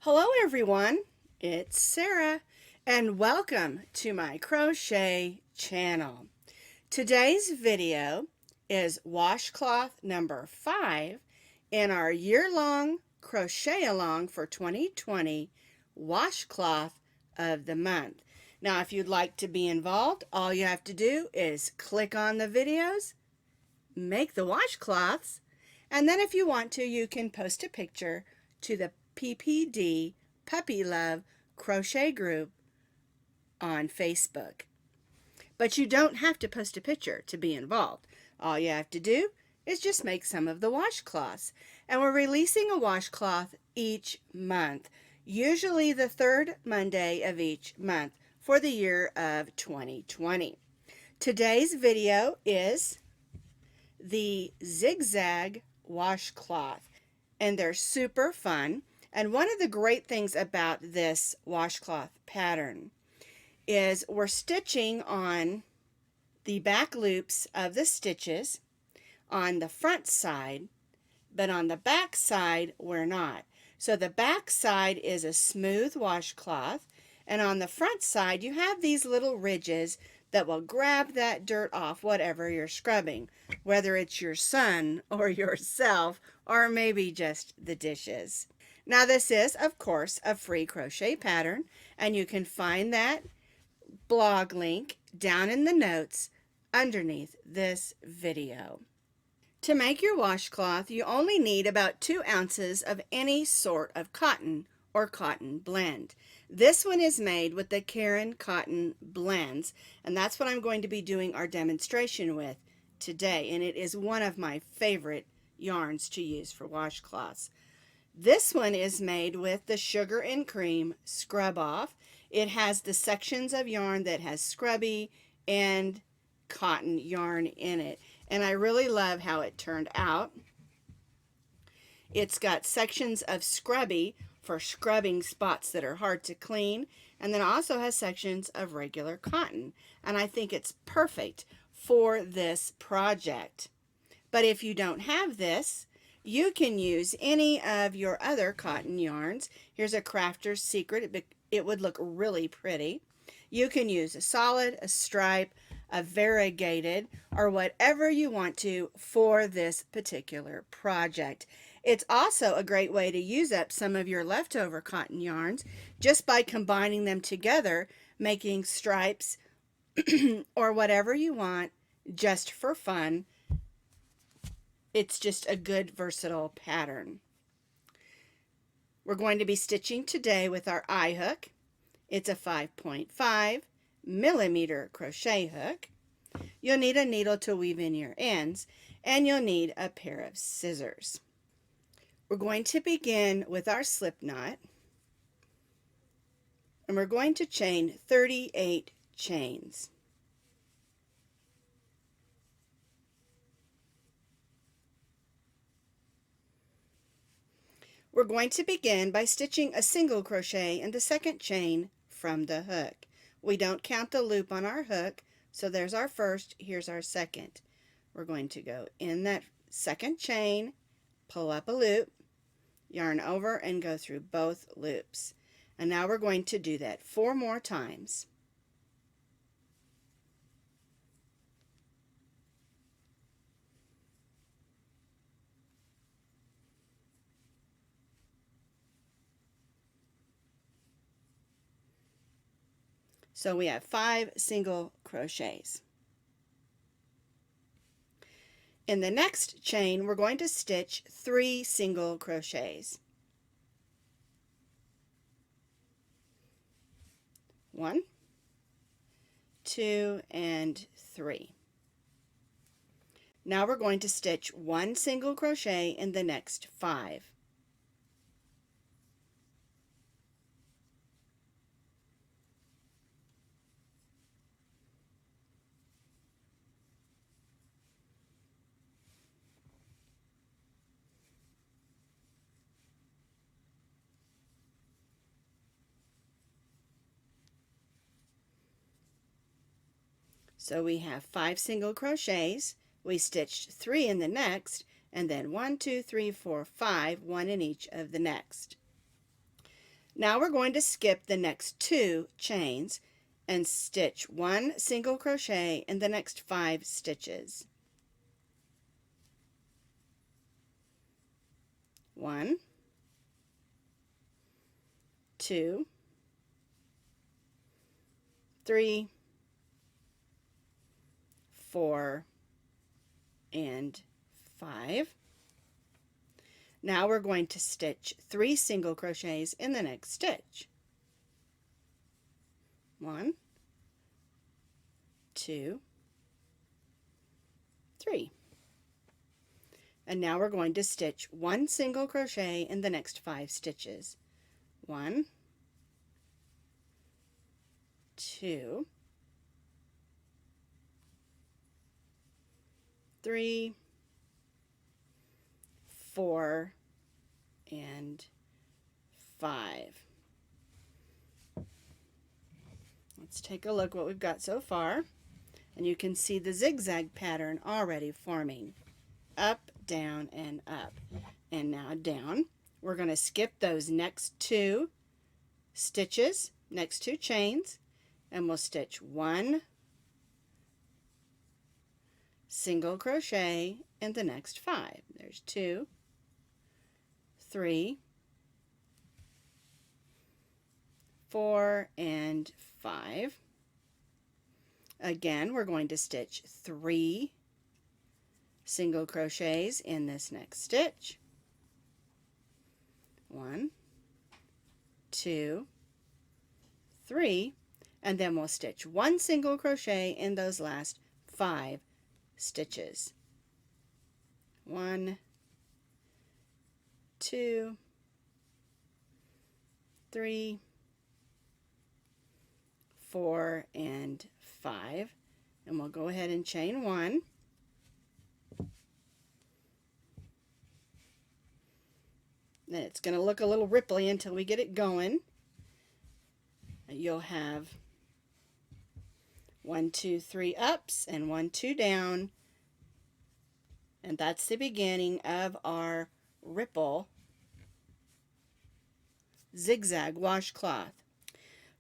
Hello everyone, it's Sarah and welcome to my crochet channel. Today's video is washcloth number 5 in our year-long crochet along for 2020 washcloth of the month. Now if you'd like to be involved, all you have to do is click on the videos, make the washcloths, and then if you want to, you can post a picture to the PPD Puppy Love Crochet Group on Facebook. But you don't have to post a picture to be involved. All you have to do is just make some of the washcloths. And we're releasing a washcloth each month, usually the third Monday of each month for the year of 2020. Today's video is the Zig Zag Washcloth, and they're super fun. And one of the great things about this washcloth pattern is we're stitching on the back loops of the stitches on the front side, but on the back side we're not. So the back side is a smooth washcloth, and on the front side you have these little ridges that will grab that dirt off whatever you're scrubbing, whether it's your son or yourself or maybe just the dishes. Now this is, of course, a free crochet pattern, and you can find that blog link down in the notes underneath this video. To make your washcloth, you only need about 2 ounces of any sort of cotton or cotton blend. This one is made with the Karen Cotton Blends, and that's what I'm going to be doing our demonstration with today, and it is one of my favorite yarns to use for washcloths. This one is made with the Sugar and Cream Scrub Off. It has the sections of yarn that has scrubby and cotton yarn in it, and I really love how it turned out. It's got sections of scrubby for scrubbing spots that are hard to clean, and then also has sections of regular cotton, and I think it's perfect for this project. But if you don't have this, you can use any of your other cotton yarns. Here's a crafter's secret. It would look really pretty. You can use a solid, a stripe, a variegated, or whatever you want to for this particular project. It's also a great way to use up some of your leftover cotton yarns just by combining them together, making stripes or whatever you want just for fun. It's just a good versatile pattern. We're going to be stitching today with our eye hook. It's a 5.5 millimeter crochet hook. You'll need a needle to weave in your ends, and you'll need a pair of scissors. We're going to begin with our slip knot, and we're going to chain 38 chains. We're going to begin by stitching a single crochet in the second chain from the hook. We don't count the loop on our hook, so there's our first, here's our second. We're going to go in that second chain, pull up a loop, yarn over, and go through both loops. And now we're going to do that 4 more times. So we have 5 single crochets. In the next chain, we're going to stitch 3 single crochets. 1, 2, and 3. Now we're going to stitch 1 single crochet in the next 5. So we have 5 single crochets. We stitched 3 in the next, and then 1, 2, 3, 4, 5, 1 in each of the next. Now we're going to skip the next 2 chains and stitch 1 single crochet in the next 5 stitches. 1, 2, 3, 4, and 5. Now we're going to stitch 3 single crochets in the next stitch. 1, 2, 3. And now we're going to stitch 1 single crochet in the next 5 stitches. 1, 2, 3, 4, and 5. Let's take a look what we've got so far. And you can see the zigzag pattern already forming. Up, down, and up. And now down. We're going to skip those next 2 stitches, next 2 chains, and we'll stitch 1 single crochet in the next 5. There's 2, 3, 4, and 5. Again, we're going to stitch 3 single crochets in this next stitch. 1, 2, 3, and then we'll stitch 1 single crochet in those last 5 stitches. 1, 2, 3, 4, and 5. And we'll go ahead and chain 1. Then it's going to look a little ripply until we get it going. You'll have 1, 2, 3 ups and 1, 2 down, and that's the beginning of our ripple zigzag washcloth.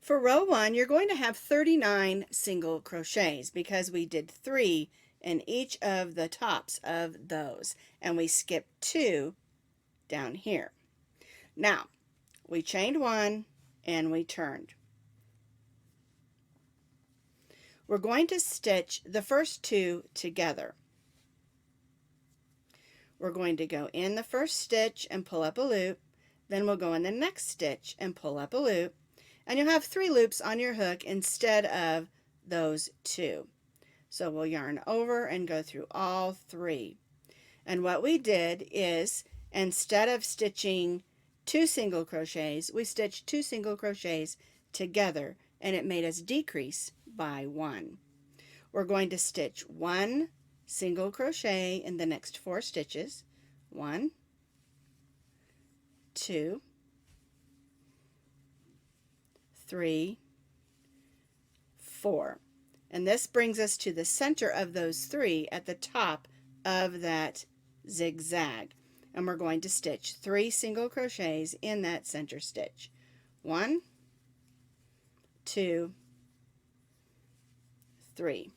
For row 1, you're going to have 39 single crochets because we did 3 in each of the tops of those, and we skipped 2 down here. Now, we chained 1 and we turned. We're going to stitch the first 2 together. We're going to go in the first stitch and pull up a loop, then we'll go in the next stitch and pull up a loop, and you'll have 3 loops on your hook instead of those 2. So we'll yarn over and go through all 3. And what we did is, instead of stitching 2 single crochets, we stitched 2 single crochets together, and it made us decrease by 1. We're going to stitch 1 single crochet in the next 4 stitches. 1, 2, 3, 4. And this brings us to the center of those 3 at the top of that zigzag. And we're going to stitch 3 single crochets in that center stitch. 1, 2, 3.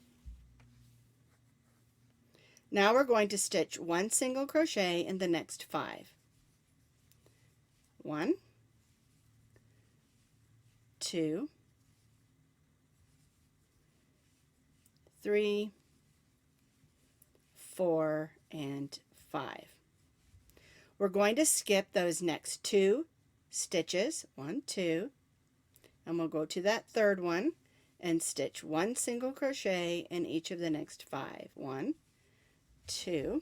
Now we're going to stitch 1 single crochet in the next 5. 1, 2, 3, 4, and 5. We're going to skip those next 2 stitches, 1, 2, and we'll go to that third one and stitch 1 single crochet in each of the next 5. 1, 2,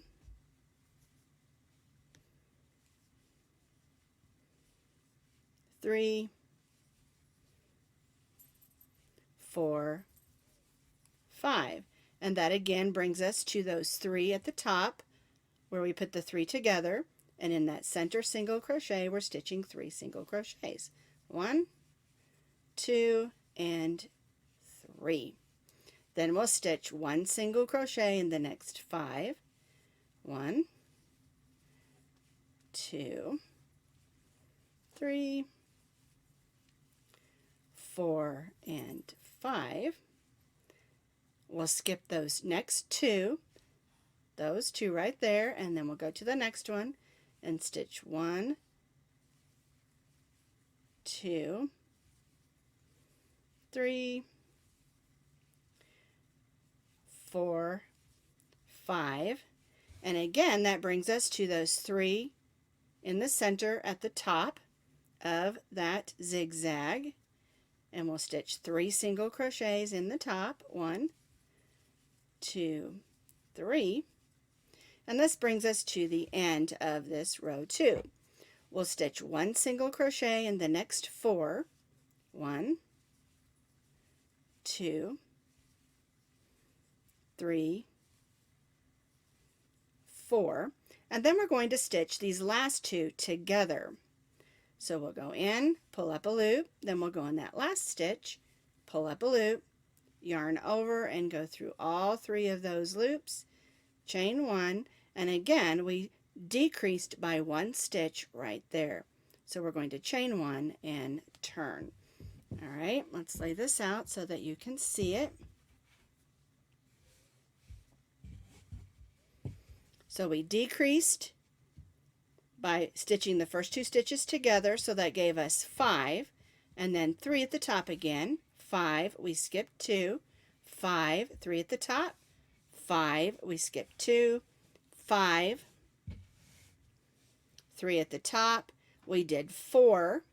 3, 4, 5. And that again brings us to those 3 at the top where we put the 3 together, and in that center single crochet we're stitching 3 single crochets. 1, 2, and 3. Then we'll stitch 1 single crochet in the next 5. 1, 2, 3, 4, and 5. We'll skip those next two, those two right there, and then we'll go to the next one and stitch 1, 2, 3, 4, 5, and again that brings us to those 3 in the center at the top of that zigzag, and we'll stitch 3 single crochets in the top, 1, 2, 3, and this brings us to the end of this row 2. We'll stitch 1 single crochet in the next 4, 1, 2, 3, 4, and then we're going to stitch these last 2 together. So we'll go in, pull up a loop, then we'll go in that last stitch, pull up a loop, yarn over, and go through all 3 of those loops, chain 1, and again we decreased by 1 stitch right there. So we're going to chain 1 and turn. All right, let's lay this out so that you can see it. So we decreased by stitching the first 2 stitches together, so that gave us 5, and then 3 at the top again, 5, we skipped 2, 5, 3 at the top, 5, we skipped 2, 5, 3 at the top, we did 4,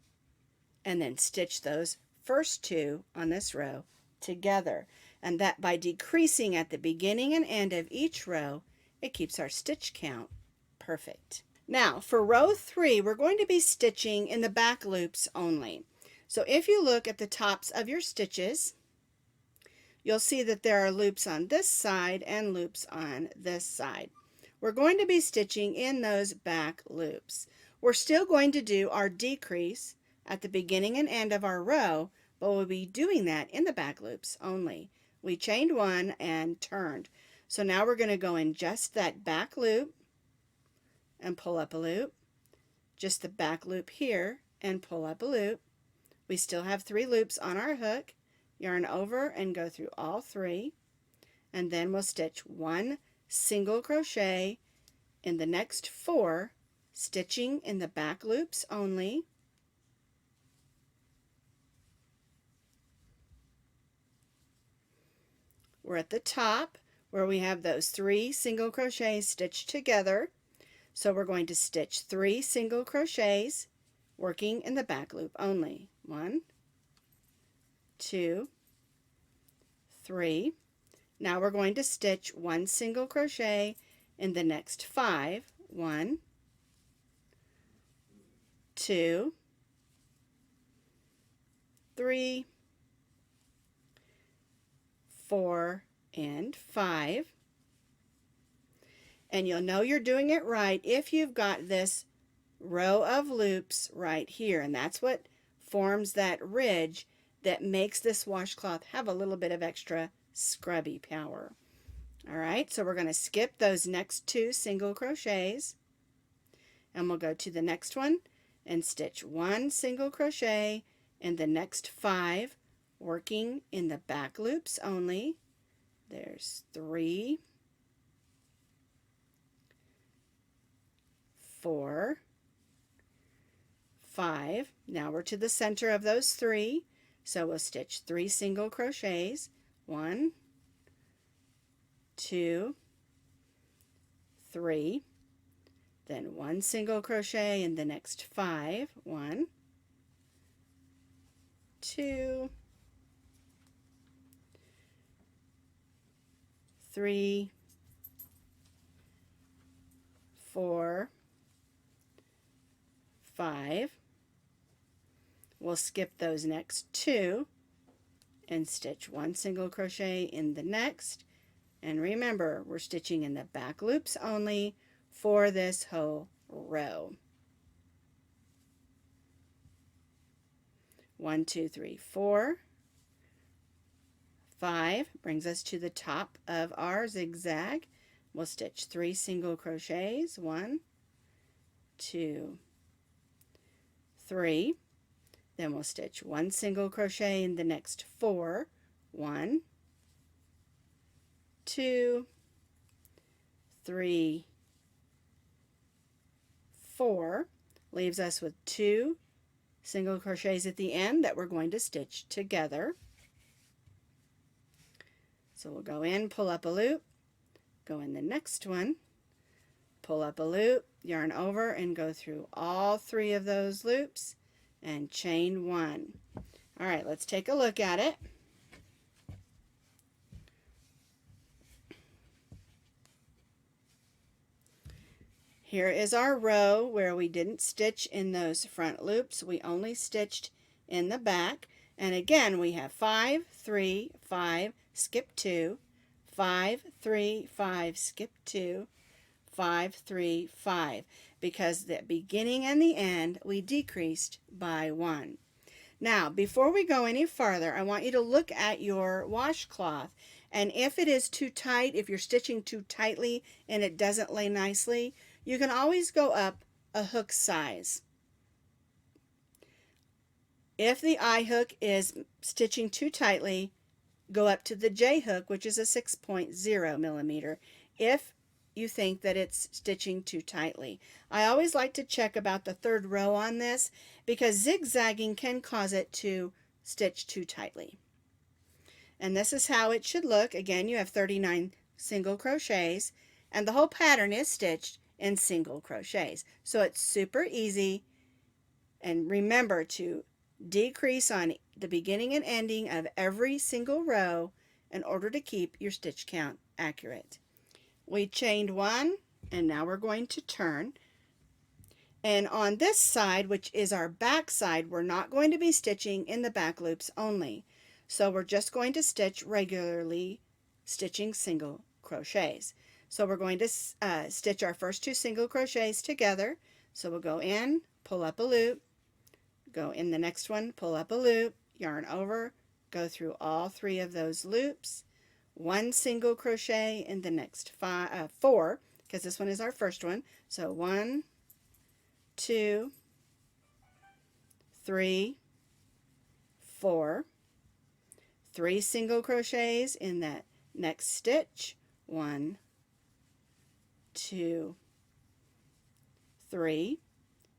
and then stitched those first 2 on this row together. And that by decreasing at the beginning and end of each row, it keeps our stitch count perfect. Now for row 3, we're going to be stitching in the back loops only. So if you look at the tops of your stitches, you'll see that there are loops on this side and loops on this side. We're going to be stitching in those back loops. We're still going to do our decrease at the beginning and end of our row, but we'll be doing that in the back loops only. We chained 1 and turned. So now we're going to go in just that back loop and pull up a loop, just the back loop here and pull up a loop. We still have 3 loops on our hook, yarn over and go through all 3, and then we'll stitch 1 single crochet in the next 4, stitching in the back loops only. We're at the top where we have those 3 single crochets stitched together. So we're going to stitch 3 single crochets working in the back loop only. 1, 2, 3. Now we're going to stitch 1 single crochet in the next 5. 1, 2, 3, 4, and 5. And you'll know you're doing it right if you've got this row of loops right here, and that's what forms that ridge that makes this washcloth have a little bit of extra scrubby power. All right, so we're going to skip those next 2 single crochets, and we'll go to the next one and stitch 1 single crochet in the next 5, working in the back loops only. There's 3, 4, 5. Now we're to the center of those 3, so we'll stitch 3 single crochets. 1, 2, 3, then 1 single crochet in the next 5. 1, 2, 3, 4, 5. We'll skip those next 2 and stitch 1 single crochet in the next. And remember, we're stitching in the back loops only for this whole row. 1, 2, 3, 4, 5 brings us to the top of our zigzag. We'll stitch 3 single crochets. 1, 2, 3. Then we'll stitch 1 single crochet in the next 4. 1, 2, 3, 4. Leaves us with 2 single crochets at the end that we're going to stitch together. So we'll go in, pull up a loop, go in the next one, pull up a loop, yarn over, and go through all 3 of those loops and chain 1. All right, let's take a look at it. Here is our row where we didn't stitch in those front loops. We only stitched in the back. And again, we have 5, 3, 5, skip 2, 5, 3, 5, skip 2, 5, 3, 5, because the beginning and the end we decreased by 1. Now, before we go any farther, I want you to look at your washcloth, and if it is too tight, if you're stitching too tightly and it doesn't lay nicely, you can always go up a hook size. If the I hook is stitching too tightly, go up to the J hook, which is a 6.0 millimeter, if you think that it's stitching too tightly. I always like to check about the 3rd row on this because zigzagging can cause it to stitch too tightly. And this is how it should look. Again, you have 39 single crochets and the whole pattern is stitched in single crochets. So it's super easy, and remember to decrease on the beginning and ending of every single row in order to keep your stitch count accurate. We chained 1 and now we're going to turn, and on this side, which is our back side, we're not going to be stitching in the back loops only. So we're just going to stitch regularly, stitching single crochets. So we're going to stitch our first 2 single crochets together. So we'll go in, pull up a loop, go in the next one, pull up a loop, yarn over, go through all 3 of those loops, 1 single crochet in the next 4, because this one is our first one. So 1, 2, 3, 4, 3 single crochets in that next stitch, 1, 2, 3,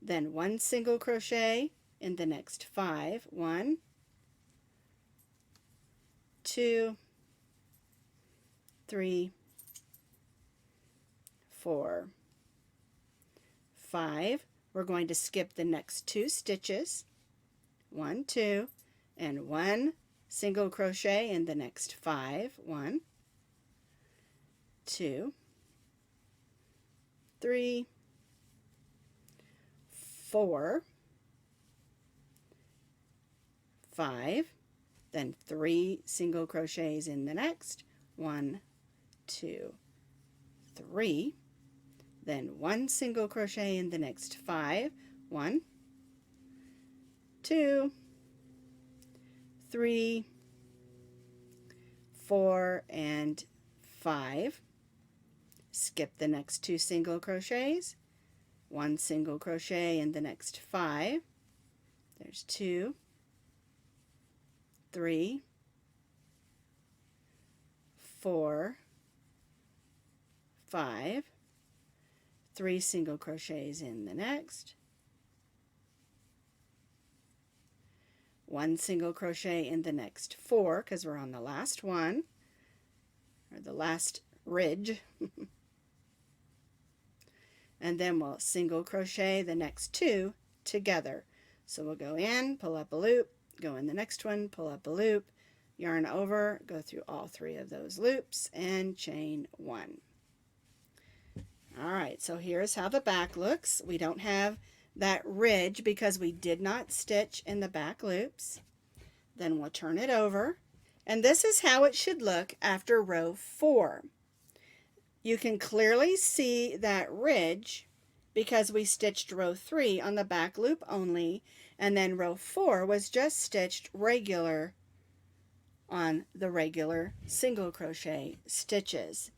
then 1 single crochet in the next 5, 1, 2, 3, 4, 5. We're going to skip the next 2 stitches, 1, 2, and 1 single crochet in the next 5, 1, 2, 3, 4, 5, then 3 single crochets in the next, 1, 2, 3, then 1 single crochet in the next 5, 1, 2, 3, 4, and 5. Skip the next 2 single crochets, 1 single crochet in the next 5. There's 2, 3, 4, 5, 3 single crochets in the next, 1 single crochet in the next 4, because we're on the last one, or the last ridge. And then we'll single crochet the next 2 together. So we'll go in, pull up a loop, go in the next one, pull up a loop, yarn over, go through all 3 of those loops, and chain 1. Alright, so here's how the back looks. We don't have that ridge because we did not stitch in the back loops. Then we'll turn it over, and this is how it should look after row 4. You can clearly see that ridge because we stitched row 3 on the back loop only, and then row 4 was just stitched regular on the regular single crochet stitches.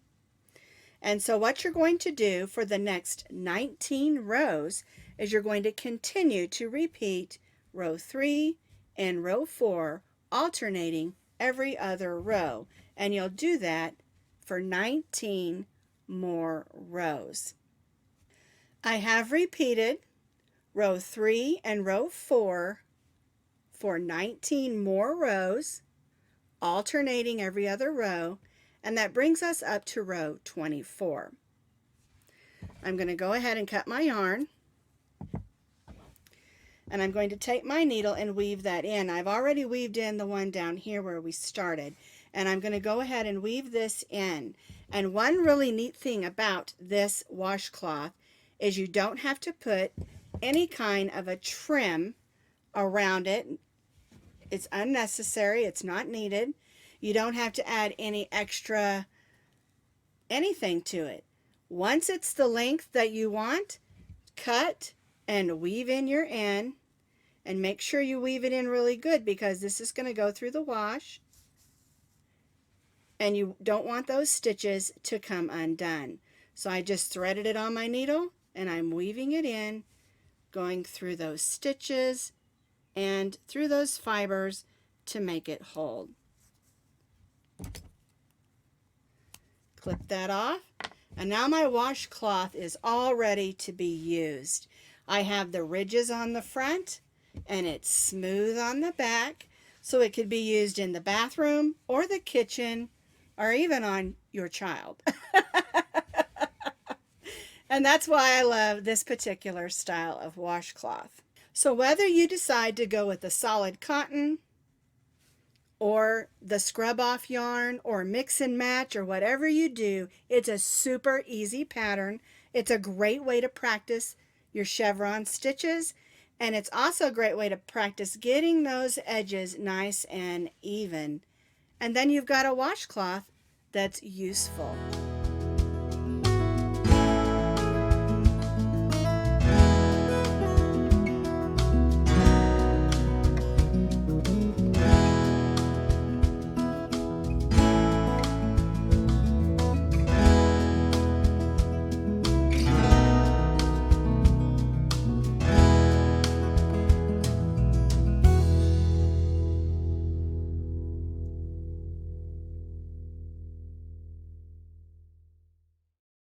And so what you're going to do for the next 19 rows is you're going to continue to repeat row 3 and row 4, alternating every other row. And you'll do that for 19 more rows. I have repeated row 3 and row 4 for 19 more rows, alternating every other row, and that brings us up to row 24. I'm going to go ahead and cut my yarn, and I'm going to take my needle and weave that in. I've already weaved in the one down here where we started, and I'm going to go ahead and weave this in. And one really neat thing about this washcloth is you don't have to put any kind of a trim around it. It's unnecessary. It's not needed. You don't have to add any extra anything to it. Once it's the length that you want, cut and weave in your end, and make sure you weave it in really good because this is going to go through the wash, and you don't want those stitches to come undone. So I just threaded it on my needle and I'm weaving it in, going through those stitches and through those fibers to make it hold. Clip that off, and now my washcloth is all ready to be used. I have the ridges on the front and it's smooth on the back, so it could be used in the bathroom or the kitchen or even on your child. And that's why I love this particular style of washcloth. So whether you decide to go with the solid cotton or the scrub off yarn or mix and match or whatever you do, it's a super easy pattern. It's a great way to practice your chevron stitches, and it's also a great way to practice getting those edges nice and even. And then you've got a washcloth that's useful.